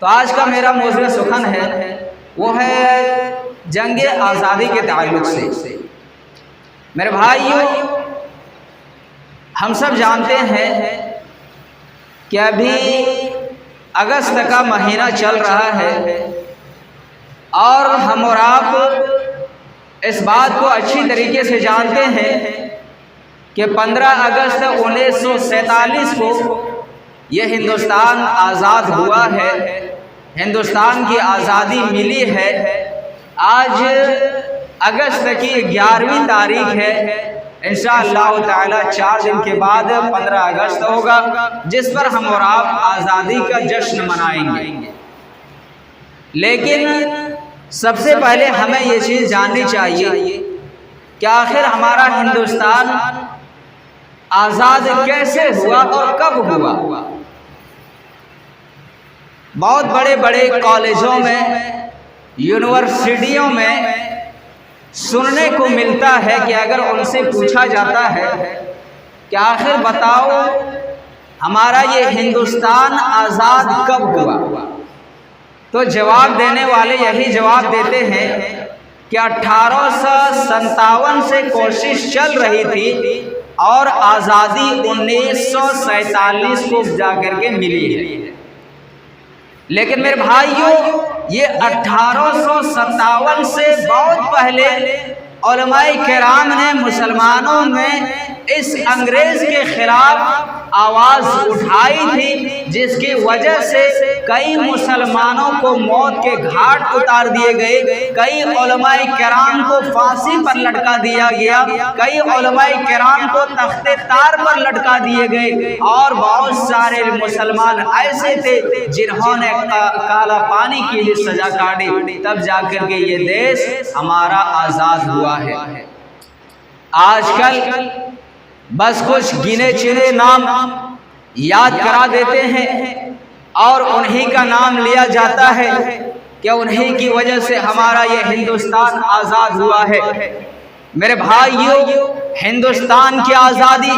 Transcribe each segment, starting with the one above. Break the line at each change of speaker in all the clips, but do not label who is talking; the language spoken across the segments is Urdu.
تو آج کا میرا موضوع سخن ہے وہ ہے جنگ آزادی کے تعلق سے۔ میرے بھائیوں، ہم سب جانتے ہیں کہ ابھی اگست کا مہینہ چل رہا ہے اور ہم اور آپ اس بات کو اچھی طریقے سے جانتے ہیں کہ 15 اگست 1947 کو یہ ہندوستان آزاد ہوا ہے، ہندوستان کی آزادی ملی ہے۔ آج اگست کی 11ویں تاریخ ہے، انشاءاللہ تعالی 4 دن کے بعد 15 اگست ہوگا، جس پر ہم اور آپ آزادی کا جشن منائیں گے۔ لیکن سب سے پہلے ہمیں یہ چیز جاننی چاہیے کہ آخر ہمارا ہندوستان آزاد کیسے ہوا اور کب ہوا۔ بہت بڑے بڑے کالجوں میں، یونیورسٹیوں میں سننے کو ملتا ہے کہ اگر ان سے پوچھا جاتا ہے کہ آخر بتاؤ ہمارا یہ ہندوستان آزاد کب ہوا، تو جواب دینے والے یہی جواب دیتے ہیں کہ 1857 سے کوشش چل رہی تھی اور آزادی 1947 کو جا کر کے ملی ہے۔ لیکن میرے بھائیوں، یہ 1857 سے بہت پہلے علماء کرام نے مسلمانوں میں اس انگریز کے خلاف آواز اٹھائی تھی، جس کی وجہ سے کئی مسلمانوں کو موت کے گھاٹ اتار دیے گئے، کئی علماء کرام کو پھانسی پر لٹکا دیا گیا، کئی علماء کرام کو تخت تار پر لٹکا دیے گئے، اور بہت سارے مسلمان ایسے تھے جنہوں نے کالا پانی کی بھی سزا کاٹی، تب جا کر کے یہ دیش ہمارا آزاد ہوا ہے۔ آج کل بس کچھ گنے چنے نام یاد کرا دیتے ہیں اور انہی کا نام لیا جاتا ہے کہ انہی کی وجہ سے ہمارا یہ ہندوستان آزاد ہوا ہے۔ میرے بھائیوں، ہندوستان کی آزادی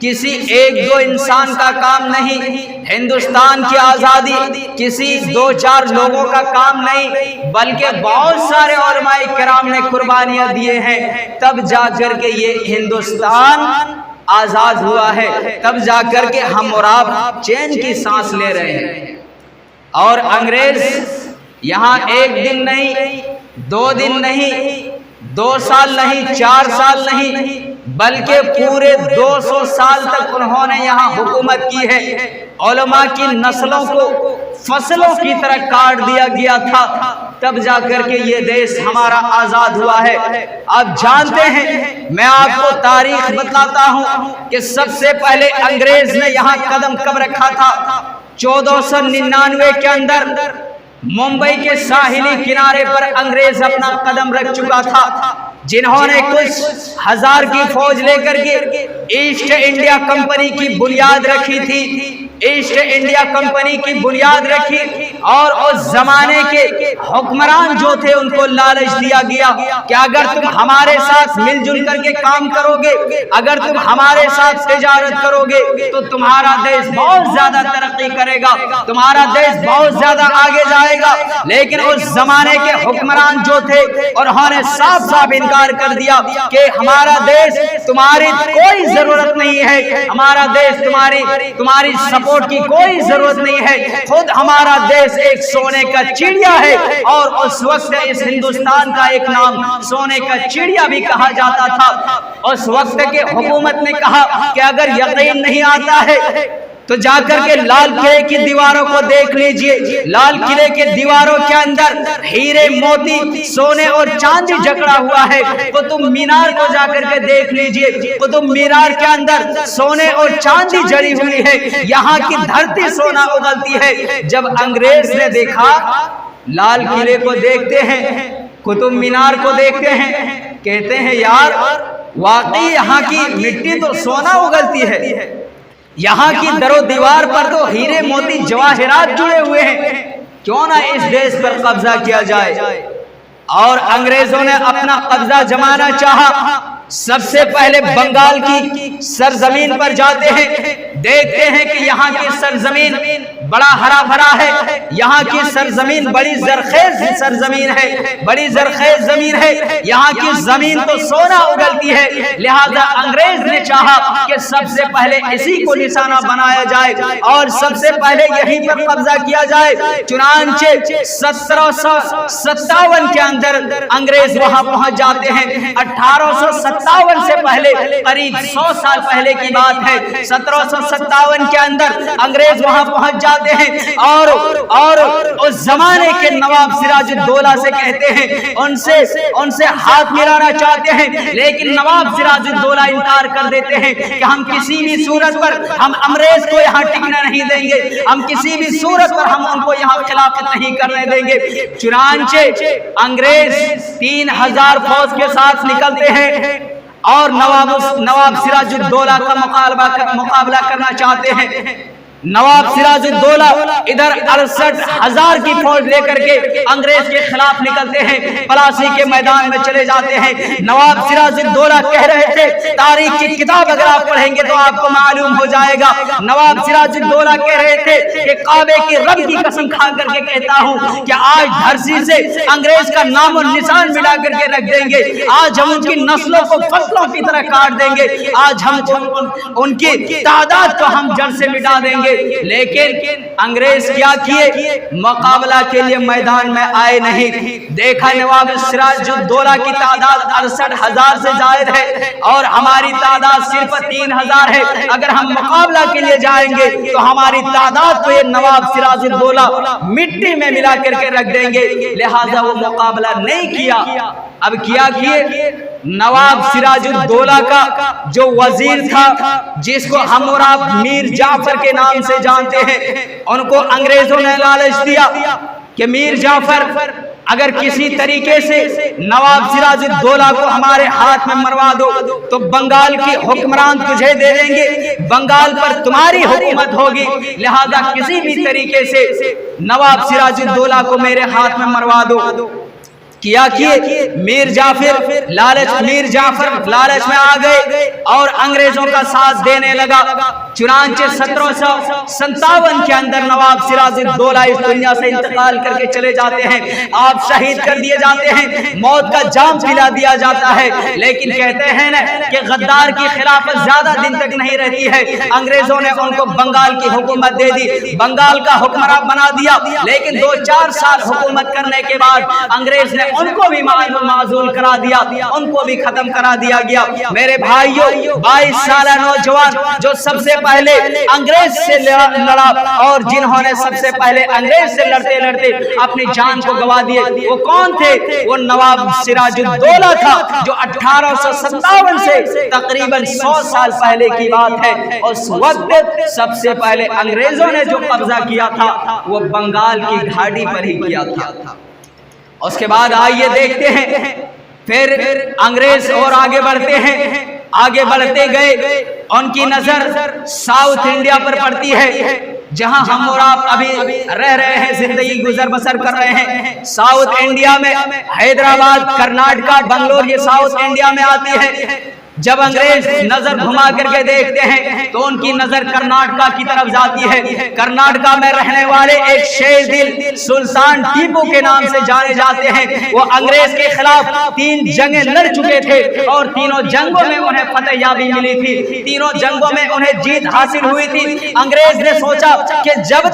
کسی ایک دو انسان کا کام نہیں، ہندوستان کی آزادی کسی 2-4 لوگوں کا کام نہیں، بلکہ بہت سارے علماء کرام نے قربانیاں دیے ہیں، تب جا کر کے یہ ہندوستان آزاد ہوا ہے، تب جا کر کے ہم اور آپ چین کی سانس لے رہے ہیں۔ اور انگریز یہاں 1 دن نہیں، 2 دن نہیں، 2 سال نہیں، 4 سال نہیں، بلکہ پورے 200 سال تک انہوں نے یہاں حکومت کی ہے۔ علماء کی نسلوں کو فصلوں کی طرح کاٹ دیا گیا تھا، تب جا کر کے یہ دیش ہمارا آزاد ہوا ہے۔ آپ جانتے ہیں، میں آپ کو تاریخ بتلاتا ہوں کہ سب سے پہلے انگریز نے یہاں قدم کب رکھا تھا۔ 1499 کے اندر ممبئی کے ساحلی کنارے پر انگریز اپنا قدم رکھ چکا تھا، جنہوں نے کچھ ہزار کی فوج لے کر کے ایسٹ انڈیا کمپنی کی بنیاد رکھی تھی، ایسٹ انڈیا کمپنی کی بنیاد رکھی، اور اس زمانے کے حکمران جو تھے ان کو لالچ دیا گیا کہ اگر تم ہمارے ساتھ مل جل کر کے کام کرو گے، اگر تم ہمارے ساتھ تجارت کرو گے تو تمہارا دیش بہت زیادہ ترقی کرے گا، تمہارا دیش بہت زیادہ آگے جائے گا۔ لیکن اس زمانے کے حکمران جو تھے انہوں نے صاف صاف انکار کر دیا کہ ہمارا دیش تمہاری کوئی ضرورت نہیں ہے، ہمارا دیش تمہاری سپورٹ کی کوئی ضرورت نہیں ہے، خود ہمارا دیش ایک سونے کا چڑیا ہے۔ اور اس وقت اس ہندوستان کا ایک نام سونے کا چڑیا بھی کہا جاتا تھا۔ اس وقت کے حکومت نے کہا کہ اگر یقین نہیں آتا ہے تو جا کر کے لال قلعے کی دیواروں کو دیکھ لیجئے، لال قلعے کے دیواروں کے اندر ہیرے موتی سونے اور چاندی جکڑا ہوا ہے۔ قطب مینار کو جا کر کے دیکھ لیجئے، قطب مینار کے اندر سونے اور چاندی جڑی ہوئی ہے، یہاں کی دھرتی سونا اگلتی ہے۔ جب انگریز نے دیکھا، لال قلعے کو دیکھتے ہیں، قطب مینار کو دیکھتے ہیں، کہتے ہیں یار واقعی یہاں کی مٹی تو سونا اگلتی ہے، یہاں کی در و دیوار پر تو ہیرے موتی جواہرات جڑے ہوئے ہیں، کیوں نہ اس دیش پر قبضہ کیا جائے۔ اور انگریزوں نے اپنا قبضہ جمانا چاہا۔ سب سے پہلے بنگال کی سرزمین پر جاتے ہیں، دیکھتے ہیں کہ یہاں کی سرزمین بڑا ہرا بھرا ہے، یہاں کی سرزمین بڑی زرخیز سرزمین ہے، بڑی زرخیز زمین ہے، یہاں کی زمین تو سونا اگلتی ہے، لہذا انگریز نے چاہا کہ سب سے پہلے اسی کو نشانہ بنایا جائے اور سب سے پہلے یہیں پر قبضہ کیا جائے۔ چنانچہ 1757 کے اندر انگریز وہاں پہنچ جاتے ہیں۔ 1857 سے پہلے قریب 100 سال پہلے کی بات ہے، 1757 کے اندر انگریز وہاں پہنچ جاتے ہیں اور اس زمانے کے نواب سراج الدولہ سے کہتے ہیں، ان سے ہاتھ ملانا چاہتے ہیں، لیکن نواب سراج الدولہ انکار کر دیتے ہیں کہ ہم کسی بھی صورت پر ہم انگریز کو یہاں ٹکنے نہیں دیں گے، ہم کسی بھی صورت پر ہم ان کو یہاں خلافت نہیں کرنے دیں گے۔ چنانچہ انگریز 3000 فوج کے ساتھ نکلتے ہیں اور نواب سراج الدولہ کا مقابلہ کرنا چاہتے ہیں۔ نواب سراج الدولہ ادھر 68,000 کی فوج لے کر کے انگریز کے خلاف نکلتے ہیں، پلاسی کے میدان میں چلے جاتے ہیں۔ نواب سراج الدولہ کہہ رہے تھے، تاریخ کی کتاب اگر آپ پڑھیں گے تو آپ کو معلوم ہو جائے گا، نواب سراج الدولہ کہہ رہے تھے کہ کعبے کی رب کی قسم کھا کر کے کہتا ہوں کہ آج دھرتی سے انگریز کا نام و نشان ملا کر کے رکھ دیں گے، آج ہم ان کی نسلوں کو فصلوں کی طرح کاٹ دیں گے، آج ہم ان کی تعداد کو ہم جڑ سے مٹا دیں گے۔ لیکن انگریز کیا کیے؟ مقابلہ کے لیے میدان میں آئے نہیں۔ دیکھا نواب سراج الدولہ کی تعداد 68,000 سے زائد ہے اور ہماری تعداد صرف 3,000 ہے، اگر ہم مقابلہ کے لیے جائیں گے تو ہماری تعداد کو یہ نواب سراج الدولہ مٹی میں ملا کر کے رکھ دیں گے، لہذا وہ مقابلہ نہیں کیا۔ اب کیا کیے؟ نواب سراج الدولہ کا جو وزیر تھا، جس کو ہم اور آپ میر جعفر کے نام سے جانتے ہیں، ان کو انگریزوں نے لالچ دیا کہ میر جعفر اگر کسی طریقے سے نواب سراج الدولہ کو ہمارے ہاتھ میں مروا دو تو بنگال کی حکمران تجھے دے دیں گے، بنگال پر تمہاری حکومت ہوگی، لہذا کسی بھی طریقے سے نواب سراج الدولہ کو میرے ہاتھ میں مروا دو۔ کیا کیے؟ میر جعفر لالچ میں آ گئے اور انگریزوں کا ساتھ دینے لگا۔ چنانچہ 1757 کے اندر نواب سراج الدولہ اس دنیا سے انتقال کر کے چلے جاتے ہیں، آپ شہید کر دیے جاتے ہیں، موت کا جام پلا دیا جاتا ہے۔ لیکن کہتے ہیں نا کہ غدار کی خلافت زیادہ دن تک نہیں رہتی ہے، انگریزوں نے ان کو بنگال کی حکومت دے دی، بنگال کا حکمران بنا دیا، لیکن 2-4 سال حکومت کرنے کے بعد انگریز نے ان کو بھی معزول کرا دیا، ان کو بھی ختم کرا دیا گیا۔ میرے بھائیوں، 22 سالہ نوجوان جو سب سے پہلے انگریز سے لڑا اور جنہوں نے سب سے پہلے انگریز سے لڑتے لڑتے اپنی جان کو گوا دیے، وہ کون تھے؟ وہ نواب سراج الدولہ تھا، جو 1857 سے تقریباً 100 سال پہلے کی بات ہے۔ اس وقت سب سے پہلے انگریزوں نے جو قبضہ کیا تھا وہ بنگال کی گھاٹی پر ہی کیا تھا۔ اس کے بعد آئیے دیکھتے ہیں پھر انگریز اور آگے بڑھتے ہیں، آگے بڑھتے گئے، ان کی نظر ساؤتھ انڈیا پر پڑتی ہے، جہاں ہم اور آپ ابھی رہ رہے ہیں، زندگی گزر بسر کر رہے ہیں۔ ساؤتھ انڈیا میں حیدرآباد، کرناٹکا، بنگلور، یہ ساؤتھ انڈیا میں آتی ہے۔ جب انگریز نظر گھما کر کے دیکھتے ہیں تو ان کی نظر کرناٹکا کی طرف جاتی ہے۔ کرناٹکا میں رہنے والے ایک شیر دل سلطان ٹیپو کے نام سے جانے جاتے ہیں، وہ انگریز کے خلاف 3 جنگیں لڑ چکے تھے اور تینوں جنگوں میں انہیں فتح یابی ملی تھی، تینوں جنگوں میں انہیں جیت حاصل ہوئی تھی۔ انگریز نے سوچا کہ جب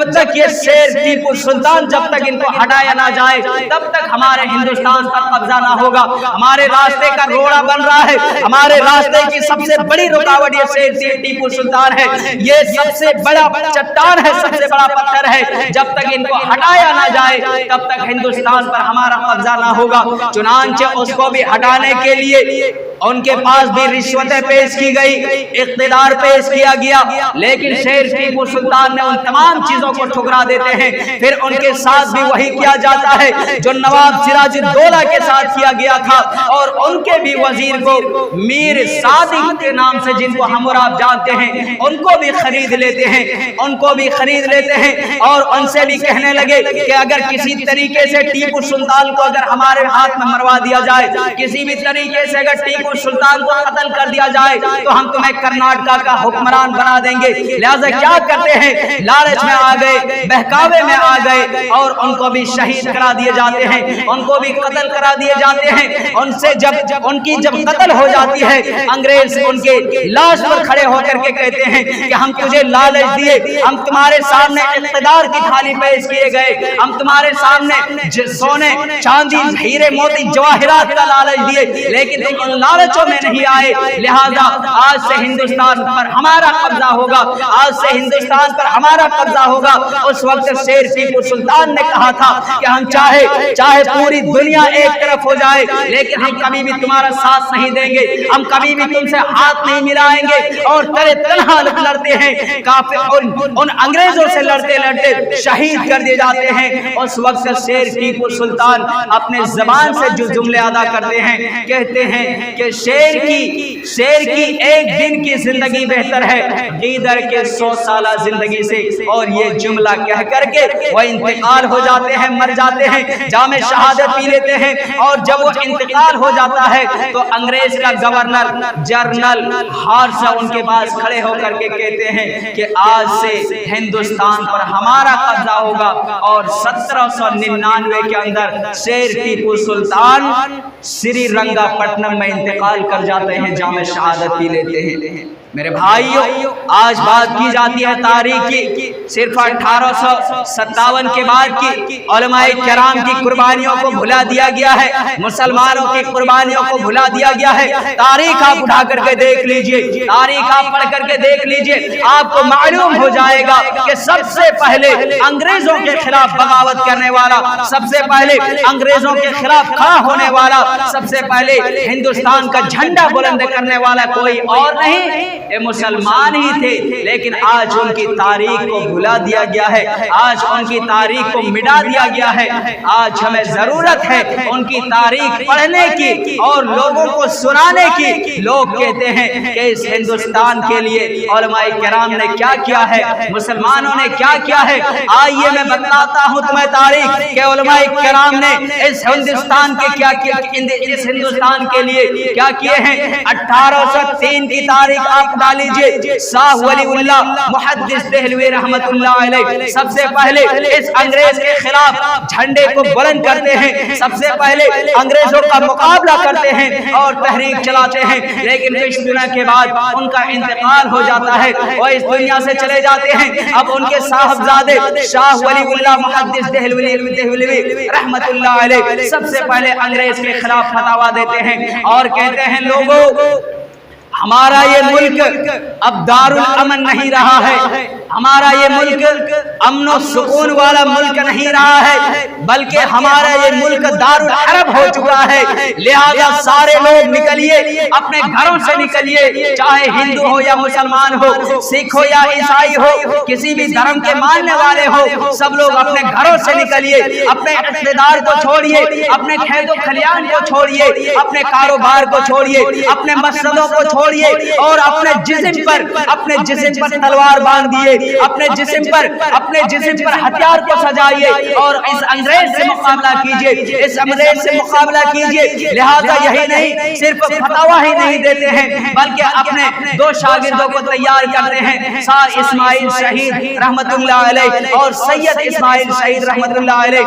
تک یہ شیر ٹیپو سلطان جب تک ان کو ہٹایا نہ جائے تب تک ہمارے ہندوستان پر قبضہ نہ ہوگا، ہمارے راستے کا روڑا بن رہا ہے، ہمارے راستے کی سب سے بڑی رکاوٹ یہ شیر ٹیپو سلطان ہے، یہ سب سے بڑا چٹان ہے، سب سے بڑا پتھر ہے، جب تک ان کو ہٹایا نہ جائے تب تک ہندوستان پر ہمارا قبضہ نہ ہوگا۔ چنانچہ اس کو بھی ہٹانے کے لیے ان کے پاس بھی رشوتیں پیش کی گئی، اقتدار پیش کیا گیا، لیکن شیر ٹیپو سلطان نے ان تمام چیزوں کو ٹھکرا دیتے ہیں۔ پھر ان کے ساتھ بھی وہی کیا جاتا ہے جو نواب سراج الدولہ کے ساتھ کیا گیا تھا، اور ان کے بھی وزیر کو میر صادق کے نام سے، جن کو ہم اور آپ جانتے ہیں، ان کو بھی خرید لیتے ہیں، ان کو بھی خرید لیتے ہیں، اور ان سے بھی کہنے لگے کہ اگر کسی طریقے سے ٹیپو سلطان کو اگر ہمارے ہاتھ میں مروا دیا جائے، کسی بھی طریقے سے اگر ٹیپو سلطان کو قتل کر دیا جائے تو ہم تمہیں کرناٹکا کا حکمران بنا دیں گے۔ لہذا کیا کرتے ہیں، لالچ میں آ گئے، بہکاوے میں آ گئے، اور ان کو بھی شہید کرا دیے جاتے ہیں، ان کو بھی قتل کرا دیے جاتے ہیں۔ ان سے جب قتل ہو جاتی ہے، انگریز ان کے لاش پر کھڑے ہو کر کے کہتے ہیں کہ ہم تجھے لالچ دیے، ہم تمہارے سامنے اقتدار کی تھالی پیش کیے گئے، ہم تمہارے سامنے سونے چاندی ہیرے موتی جواہرات کا لالچ دیے، لیکن تم ان لالچوں میں نہیں آئے، لہذا آج سے ہندوستان پر ہمارا قبضہ ہوگا، آج سے ہندوستان پر ہمارا قبضہ ہوگا۔ اس وقت شیر ٹیپو سلطان نے کہا تھا کہ ہم چاہے پوری دنیا ایک طرف ہو جائے، لیکن ہم کبھی بھی تمہارا ساتھ نہیں دیں گے، ہم کبھی بھی تم سے ہاتھ نہیں ملائیں گے، اور تنہا لڑتے ہیں، کافر ان انگریزوں سے لڑتے لڑتے شہید کر دیے جاتے ہیں۔ اس وقت شیر ٹیپو سلطان اپنے زبان سے جو جملے ادا کرتے ہیں، کہتے ہیں کہ شیر کی ایک دن کی زندگی بہتر ہے گیدڑ کے 100 سالہ زندگی سے، اور یہ جملہ کہہ کر کے وہ انتقال ہو جاتے ہیں، مر جاتے ہیں، جام شہادت پی لیتے ہیں۔ اور جب وہ انتقال ہو جاتا ہے تو انگریز کا گورنر جنرل ہارس ان کے پاس کھڑے ہو کر کے کہتے ہیں کہ آج سے ہندوستان پر ہمارا قبضہ ہوگا، اور 1799 کے اندر شیر ٹیپو سلطان سری رنگا پٹنم میں انتقال کر جاتے ہیں، جام شہادت پی لیتے ہیں۔ میرے بھائیوں، آج بات کی جاتی ہے تاریخ کی، صرف 1857 کے بعد کی علماء کرام کی قربانیوں کو بھلا دیا گیا ہے، مسلمانوں کی قربانیوں کو بھلا دیا گیا ہے۔ تاریخ آپ اٹھا کر کے دیکھ لیجئے، تاریخ آپ پڑھ کر کے دیکھ لیجئے، آپ کو معلوم ہو جائے گا کہ سب سے پہلے انگریزوں کے خلاف بغاوت کرنے والا، سب سے پہلے انگریزوں کے خلاف کھڑا ہونے والا، سب سے پہلے ہندوستان کا جھنڈا بلند کرنے والا کوئی اور نہیں، یہ مسلمان ہی تھے۔ لیکن آج ان کی تاریخ کو بھلا دیا گیا ہے، آج ان کی تاریخ کو مٹا دیا گیا ہے۔ آج ہمیں ضرورت ہے ان کی تاریخ پڑھنے کی اور لوگوں کو سنانے کی۔ لوگ کہتے ہیں کہ اس ہندوستان کے لیے علماء کرام نے کیا کیا ہے، مسلمانوں نے کیا کیا ہے۔ آئیے میں بتاتا ہوں تمہیں تاریخ کہ علماء کرام نے اس ہندوستان کے کیا کیا، اس ہندوستان کے لیے کیا کیے ہیں۔ 1803 کی تاریخ آپ ڈالیجئے، شاہ ولی اللہ محدث دہلوی رحمت اللہ علیہ سب سے پہلے اس انگریز کے خلاف جھنڈے کو بلند کرتے ہیں، سب سے پہلے انگریزوں کا مقابلہ کرتے ہیں اور تحریک چلاتے ہیں، لیکن کچھ دنوں کے بعد ان کا انتقال ہو جاتا ہے، وہ اس دنیا سے چلے جاتے ہیں۔ اب ان کے صاحبزادے شاہ ولی اللہ محدث دہلوی رحمت اللہ علیہ سب سے پہلے انگریز کے خلاف فتاوی دیتے ہیں اور کہتے ہیں لوگوں، ہمارا یہ ملک اب دار الامن نہیں رہا ہے، ہمارا یہ ملک امن و سکون والا ملک نہیں رہا ہے، بلکہ ہمارا یہ ملک دار الحرب ہو چکا ہے۔ لہذا سارے لوگ نکلیے، اپنے گھروں سے نکلیے، چاہے ہندو ہو یا مسلمان ہو، سکھ ہو یا عیسائی ہو، کسی بھی دھرم کے ماننے والے ہو، سب لوگ اپنے گھروں سے نکلیے، اپنے اقتدار کو چھوڑیے، اپنے کھیت و کھلیان کو چھوڑیے، اپنے کاروبار کو چھوڑیے، اپنے مسجدوں کو چھوڑیے، اور اپنے جسم پر تلوار باندھیے، اپنے جسم پر ہتھیار کو سجائیے اور اس انگریز سے مقابلہ کیجئے، اس انگریز سے مقابلہ کیجئے۔ لہذا یہی نہیں، صرف فتاوی ہی نہیں دیتے ہیں بلکہ اپنے 2 شاگردوں کو تیار کرتے ہیں، شاہ اسماعیل شہید رحمت اللہ علیہ اور سید اسماعیل شہید رحمت اللہ علیہ،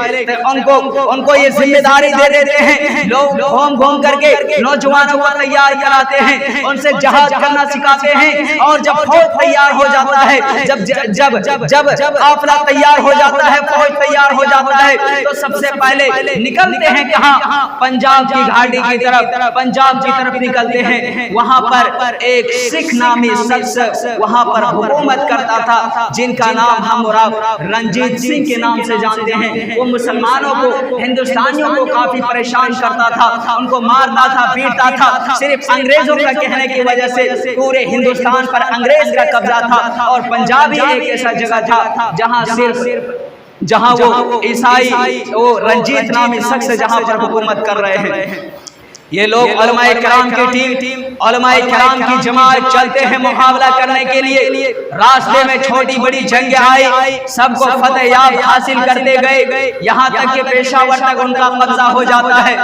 ان کو یہ ذمہ داری دے دیتے ہیں۔ لوگ گھوم کر کے نوجوانوں کو تیار کراتے ہیں، ان سے جہاد کرنا سکھاتے ہیں، اور جب فوج تیار ہو جاتا ہے، جب قافلہ تیار ہو جاتا ہے، فوج تیار ہو جاتا ہے تو سب سے پہلے نکلتے ہیں کہاں؟ پنجاب کی گھاٹی کی طرف، پنجاب کی طرف نکلتے ہیں۔ وہاں پر ایک سکھ نامی شخص وہاں پر حکومت کرتا تھا، جن کا نام ہم اور آپ رنجیت سنگھ کے نام سے جانتے ہیں۔ وہ مسلمانوں کو، ہندوستانیوں کو کافی پریشان کرتا تھا، ان کو مارتا تھا، پیٹتا تھا۔ صرف انگریزوں کا کہنے کی وجہ سے پورے ہندوستان پر انگریز کا قبضہ تھا، اور پنجاب ہی ایک ایسا جگہ تھا جہاں وہ عیسائی، وہ رنجیت نامی شخص جہاں پر حکومت کر رہے ہیں۔ یہ لوگ علماء کرام کی ٹیم، علماء کرام کی جماعت چلتے ہیں مقابلہ کرنے کے لیے۔ راستے میں چھوٹی بڑی جنگیں آئی، سب کو فتح یاب حاصل کرتے گئے، یہاں تک کہ پیشاور تک ان کا قبضہ ہو جاتا ہے۔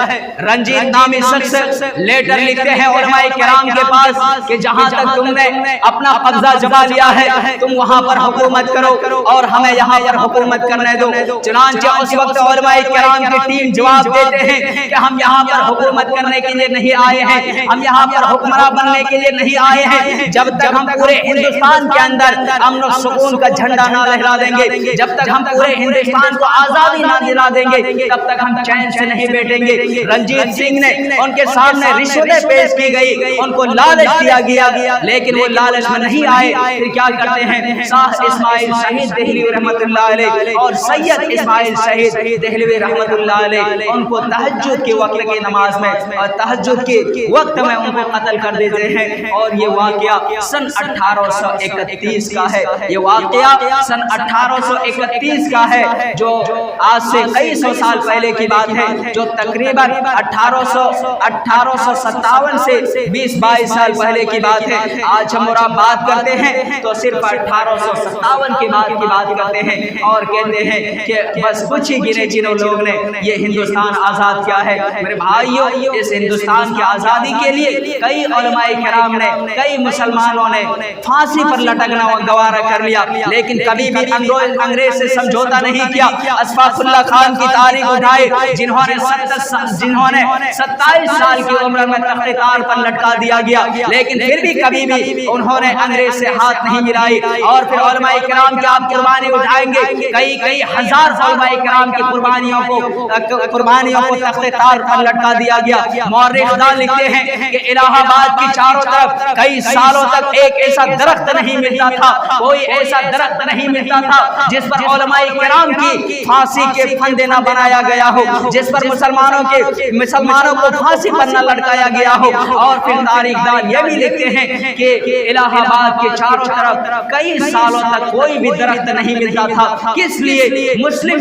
رنجیت نامی شخص لیٹر لکھتے ہیں علماء کرام کے پاس کہ جہاں تک تم نے اپنا قبضہ جما لیا ہے تم وہاں پر حکومت کرو اور ہمیں یہاں پر حکومت کرنے دو۔ چنانچہ اس وقت علماء کرام کی ٹیم جواب دیتے ہیں کہ ہم یہاں پر حکومت کرنے کے لیے نہیں آئے ہیں، ہم یہاں پر حکمراں بننے کے لیے نہیں آئے ہیں۔ جب تک ہم پورے ہندوستان کے اندر امن و سکون کا جھنڈا نہ لہرا دیں گے، جب تک ہم پورے ہندوستان کو آزادی نہ دلا دیں گے، تب تک ہم چین سے نہیں بیٹھیں گے۔ رنجیت سنگھ نے ان کے سامنے رشوتیں پیش کی گئی، ان کو لالچ دیا گیا، لیکن وہ لالچ میں نہیں آئے۔ پھر کیا کرتے ہیں؟ شاہ اسماعیل شہید دہلوی رحمت اللہ علیہ اور سید اسماعیل شہید دہلوی رحمت اللہ علیہ ان کو تہجد کے وقت کی نماز میں اور تہجد کے وقت میں ان کو قتل کر دیتے ہیں۔ اور یہ واقعہ سن 1831 کا ہے، یہ واقعہ سن 1831 کا ہے، جو آج سے کئی سو سال پہلے کی بات ہے، جو تقریباً 1857 سے 20-22 سال پہلے کی بات ہے۔ آج ہم اور آپ بات کرتے ہیں تو صرف 1857 کے بعد کی بات کرتے ہیں اور کہتے ہیں کہ بس کچھ ہی گنے چنے لوگ نے یہ ہندوستان آزاد کیا ہے۔ میرے بھائیو، اس ہندوستان کی آزادی کے لیے کئی علماء کرام نے، کئی مسلمانوں نے پھانسی پر لٹکنا گوارا کر لیا، لیکن کبھی بھی انگریز سے سمجھوتا نہیں کیا۔ اشفاق اللہ خان کی تاریخ اٹھائے، جنہوں نے 27 سال کی عمر میں تخت تار پر لٹکا دیا گیا، لیکن پھر بھی کبھی بھی انہوں نے انگریز سے ہاتھ نہیں ملائی۔ اور پھر علماء کرام کی آپ قربانی اٹھائیں گے، کئی ہزار علماء کرام کی قربانیوں کو تخت تار پر لٹکا دیا گیا۔ مورخ دان لکھتے ہیں کہ الہ آباد کی چاروں طرف کئی سالوں تک ایک ایسا درخت نہیں ملتا تھا، کوئی ایسا درخت نہیں ملتا تھا جس پر علماء کرام کی پھانسی کے پھندے نہ بنایا گیا ہو، جس پر مسلمانوں کو پھانسی پر نہ لٹکایا گیا ہو۔ اور پھر تاریخ دان یہ بھی لکھتے ہیں کہ الہ آباد کے چاروں طرف کئی سالوں تک کوئی بھی درخت نہیں ملتا تھا۔ کس لیے؟ مسلم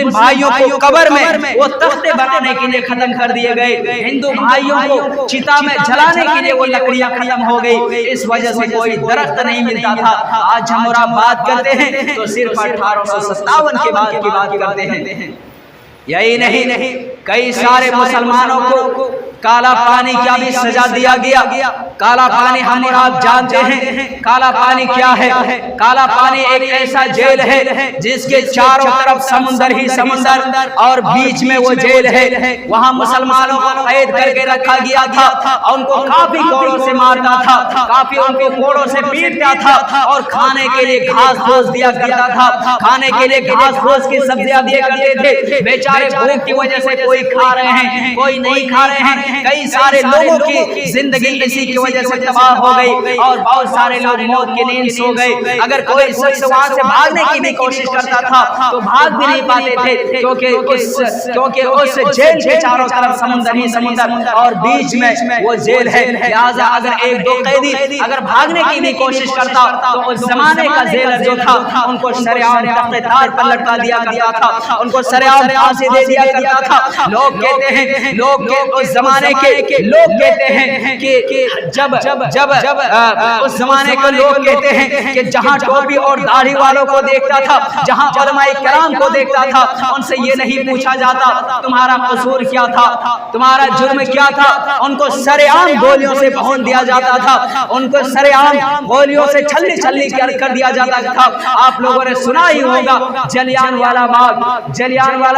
بھائیوں کو قبر میں وہ تختے بنانے کے لیے ختم کر دیے گئے، ہندو بھائیوں کو چتا میں جلانے کے لیے وہ لکڑیاں ختم ہو گئی، اس وجہ سے کوئی درخت نہیں ملتا تھا۔ آج ہم اور آپ بات کرتے ہیں تو صرف 1857 کے بعد کی بات کرتے ہیں۔ یہی نہیں، کئی سارے مسلمانوں کو کالا پانی کیا بھی سزا دیا گیا۔ کالا پانی ہم اور آپ جانتے ہیں کالا پانی کیا ہے۔ کالا پانی ایک ایسا جیل ہے جس کے چاروں طرف سمندر ہی سمندر اور بیچ میں وہ جیل ہے۔ وہاں مسلمانوں کو قید کر کے رکھا گیا تھا، ان کو کافی کوڑوں سے مارتا تھا، کافی ان کو کوڑوں سے پیٹتا تھا، اور کھانے کے لیے گھاس پھوس دیا کرتا تھا، کھانے کے لیے گھاس پھوس کی سبزیاں دیا کرتے تھے۔ بیچارے بھوک کی وجہ سے کوئی کھا رہے ہیں، کوئی نہیں کھا رہے ہیں۔ کئی سارے لوگوں کی زندگی اسی کی وجہ سے تباہ ہو گئی اور بہت سارے لوگ موت کی نیند سو گئے۔ اگر کوئی شخص وہاں سے بھاگنے کی بھی کوشش کرتا تھا تو بھاگ بھی نہیں پاتے تھے، کیونکہ اس جیل کے چاروں طرف سمندر ہی سمندر اور بیچ میں وہ جیل ہے۔ لہٰذا اگر ایک دو قیدی اگر بھاگنے کی بھی کوشش کرتا تو اس زمانے کا جیلر جو تھا ان کو شریعام تخت تار پر لٹکا دیا کرتا تھا، ان کو شریعام پھانسی دے دیا کرتا تھا۔ لوگ کہتے ہیں، لوگ اس زمانے کے لوگ کہتے ہیں کہ جب اس زمانے کے لوگ کہتے ہیں کہ جہاں ٹوپی اور داڑھی والوں کو دیکھتا تھا، جہاں علماء کرام کو دیکھتا تھا، ان سے یہ نہیں پوچھا جاتا تمہارا قصور کیا تھا، تمہارا جرم کیا تھا، ان کو سرعام گولیوں سے بھون دیا جاتا تھا، ان کو سرعام گولیوں سے چھلنی کر دیا جاتا تھا۔ آپ لوگوں نے سنا ہی ہوگا جلیان والا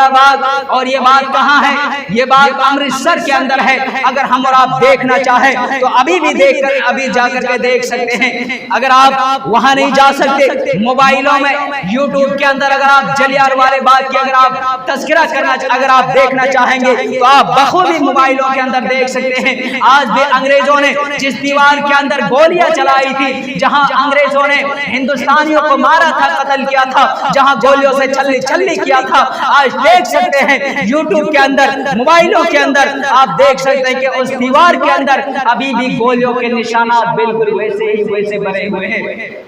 باغ، اور یہ بات کہاں کہاں ہے؟ یہ بات امرتسر کے اندر ہے۔ اگر ہم اور آپ دیکھنا چاہیں تو ابھی بھی دیکھ کر ابھی جا کر کے دیکھ سکتے ہیں۔ اگر آپ وہاں نہیں جا سکتے، موبائلوں میں یوٹیوب کے اندر اگر آپ جلیانوالے باغ کی اگر آپ تذکرہ کرنا اگر آپ دیکھنا چاہیں گے تو آپ بخوبی موبائلوں کے اندر دیکھ سکتے ہیں۔ آج بھی انگریزوں نے جس دیوار کے اندر گولیاں چلائی تھی، جہاں انگریزوں نے ہندوستانیوں کو مارا تھا، قتل کیا تھا، جہاں گولیوں سے چھلنی کیا تھا، آج دیکھ سکتے ہیں یوٹیوب کے اندر، موبائلوں کے اندر آپ دیکھ سکتے ہیں کہ اس دیوار کے اندر ابھی بھی گولیوں کے نشانات بالکل ویسے ہی ویسے بنے ہوئے ہیں۔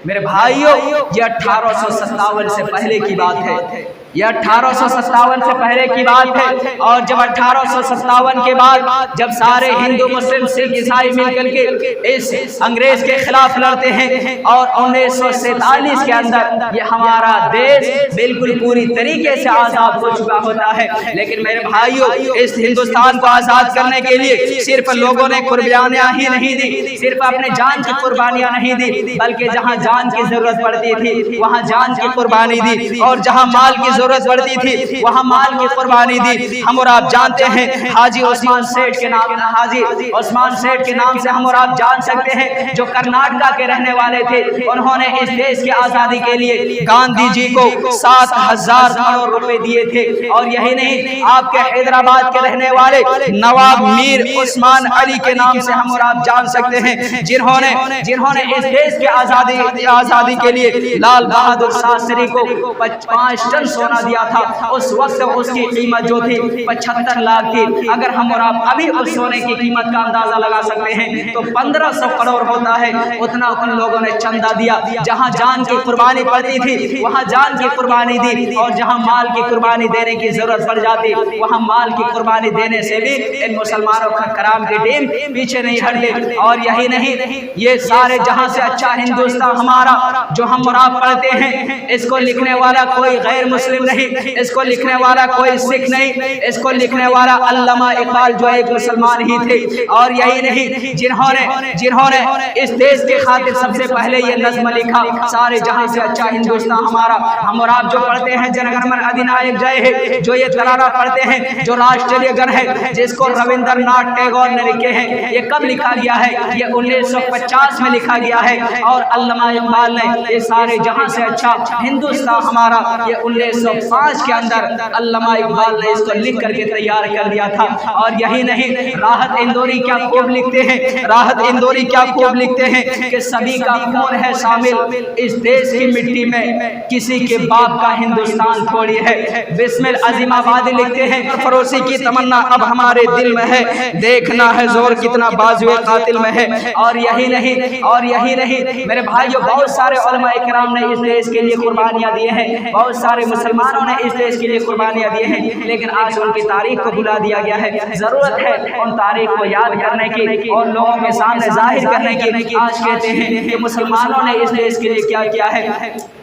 میرے بھائیوں، یہ 1857 سے پہلے کی بات ہے، یہ 1857 سے پہلے کی بات ہے۔ اور جب 1857 کے بعد جب سارے ہندو مسلم سکھ عیسائی مل کر کے اس انگریز کے خلاف لڑتے ہیں اور 1947 کے اندر یہ ہمارا دیش بالکل پوری طریقے سے آزاد ہو چکا ہوتا ہے۔ لیکن میرے بھائیوں، اس ہندوستان کو آزاد کرنے کے لیے صرف لوگوں نے قربانیاں ہی نہیں دی، صرف اپنے جان کی قربانیاں نہیں دی، بلکہ جہاں جان کی ضرورت پڑتی تھی وہاں جان کی قربانی دی، اور جہاں مال کی ضرورت پڑتی تھی وہاں مال کی قربانی دی۔ ہم اور آپ جانتے ہیں حاجی عثمان سیٹھ کے نام، حاجی عثمان سیٹھ کے نام سے ہم اور آپ جان سکتے ہیں، جو کرناٹکا کے رہنے والے تھے۔ انہوں نے اس دیش کی آزادی کے لیے گاندھی جی کو 7,000 کروڑ روپے دیے تھے۔ اور یہی نہیں، آپ کے حیدرآباد کے رہنے والے نواب میر عثمان علی کے نام سے ہم اور آپ جان سکتے ہیں، جنہوں نے اس دیش کی آزادی کے لیے لال بہادر شاستری کو 5 ٹن سونا دیا تھا۔ اس وقت اس کی قیمت جو تھی 75 لاکھ تھی۔ اگر ہم اور آپ ابھی اس سونے کی قیمت کا اندازہ لگا سکتے ہیں تو 1500 کروڑ ہوتا ہے۔ اتنا ان لوگوں نے چندہ دیا، جہاں جان کی قربانی پڑتی تھی وہاں جان کی قربانی دی، اور جہاں مال کی قربانی دینے کی ضرورت پڑ جاتی وہاں مال کی قربانی دینے سے بھی ان مسلمانوں کا کرام کی ٹیم پیچھے نہیں ہٹتی۔ اور یہی نہیں، یہ سارے جہاں سے اچھا ہندوستان ہمارا جو ہم اور آپ پڑھتے ہیں، اس کو لکھنے والا کوئی غیر مسلم نہیں، اس کو لکھنے والا کوئی سکھ نہیں، اس کو لکھنے والا علامہ اقبال جو ایک مسلمان ہی تھے۔ اور یہی نہیں، جنہوں نے اس دیش کے خاطر سب سے پہلے یہ نظم لکھا، سارے جہاں سے اچھا ہندوستان ہمارا۔ ہم اور آپ جو پڑھتے ہیں جن گن من ادینائک جے ہے، جو یہ ترانہ پڑھتے ہیں جو راشٹریہ گن ہے جس کو رویندر ناتھ ٹیگور نے لکھے ہیں، یہ کب لکھا گیا ہے؟ یہ 1950 میں لکھا گیا ہے۔ اور علامہ اقبال نے یہ سارے جہاں سے اچھا ہندوستان ہمارا یہ 1905 کے اندر علامہ اقبال نے اس کو لکھ کر کے تیار کر دیا تھا۔ اور یہی نہیں، راحت اندوری کیا خوب لکھتے ہیں، راحت اندوری کیا خوب لکھتے ہیں کہ سبھی کا خون ہے شامل اس دیش کی مٹی میں، کسی کے باپ کا ہندوستان تھوڑی ہے۔ بسم العظیم آبادی لکھتے ہیں، فروسی کی تمنا اب ہمارے دل میں ہے، دیکھنا ہے زور کتنا بازوئے قاتل میں ہے۔ اور یہی نہیں میرے بھائیوں، بہت سارے علماء کرام نے اس دیش کے لیے قربانیاں دیے ہیں، بہت سارے مسلمانوں نے اس دیش کے لیے قربانیاں دیے ہیں، لیکن آج ان کی تاریخ کو بھلا دیا گیا ہے۔ ضرورت ہے ان تاریخ کو یاد کرنے کی اور لوگوں کے سامنے ظاہر کرنے کی۔ آج کہتے ہیں کہ مسلمانوں نے اس دیش کے لیے کیا کیا ہے،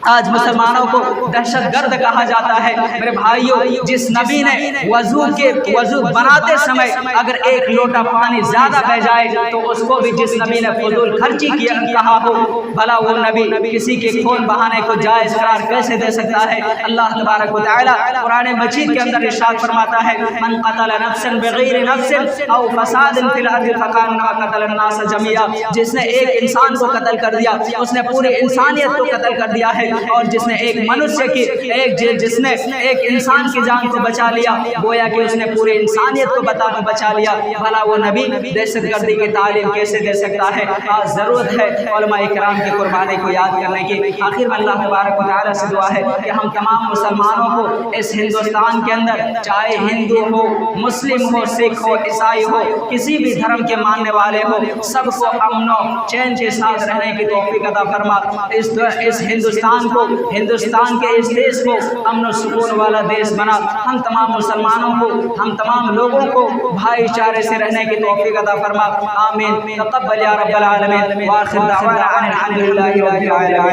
آج مسلمانوں کو دہشت گرد کہا جاتا ہے۔ میرے بھائیوں، جس نبی نے وضو بناتے سمے اگر ایک لوٹا پانی زیادہ بہ جائے تو اس کو بھی جس نبی نے فضول خرچی کیا کہا ہو، بھلا وہ نبی کسی کے خون بہانے کو جائز قرار کیسے دے سکتا ہے؟ اللہ تبارک و تعالی قرآن مجید کے اندر ارشاد فرماتا ہے، من قتل نفسا بغیر نفس او فساد فی الارض فکانما قتل الناس جميعا، جس نے ایک انسان کو قتل کر دیا اس نے پوری انسانیت کو قتل کر دیا ہے، اور جس نے ایک منشیہ کی جس نے ایک انسان کی جان کو بچا لیا گویا کہ اس نے پوری انسانیت کو بچا لیا۔ بھلا وہ نبی دہشت گردی کی تعلیم کیسے دے سکتا ہے؟ آج ضرورت ہے علماء کرام کی قربانی کو یاد کرنے کی۔ آخر میں اللہ تبارک و تعالیٰ سے دعا ہے کہ ہم تمام مسلمانوں کو اس ہندوستان کے اندر، چاہے ہندو ہو، مسلم ہو، سکھ ہو، عیسائی ہو، کسی بھی دھرم کے ماننے والے ہو، سب کو امن و چین کے ساتھ رہنے کی توفیق عطا فرما۔ اس ہندوستان کو، ہندوستان کے اس دیش کو امن و سکون والا دیش بنا۔ ہم تمام مسلمانوں کو، ہم تمام لوگوں کو بھائی چارے سے رہنے کی توفیق عطا فرما۔ آمین۔ تقبل یا رب العالمین۔ وآخر دعوانا ان الحمد للہ رب العالمین۔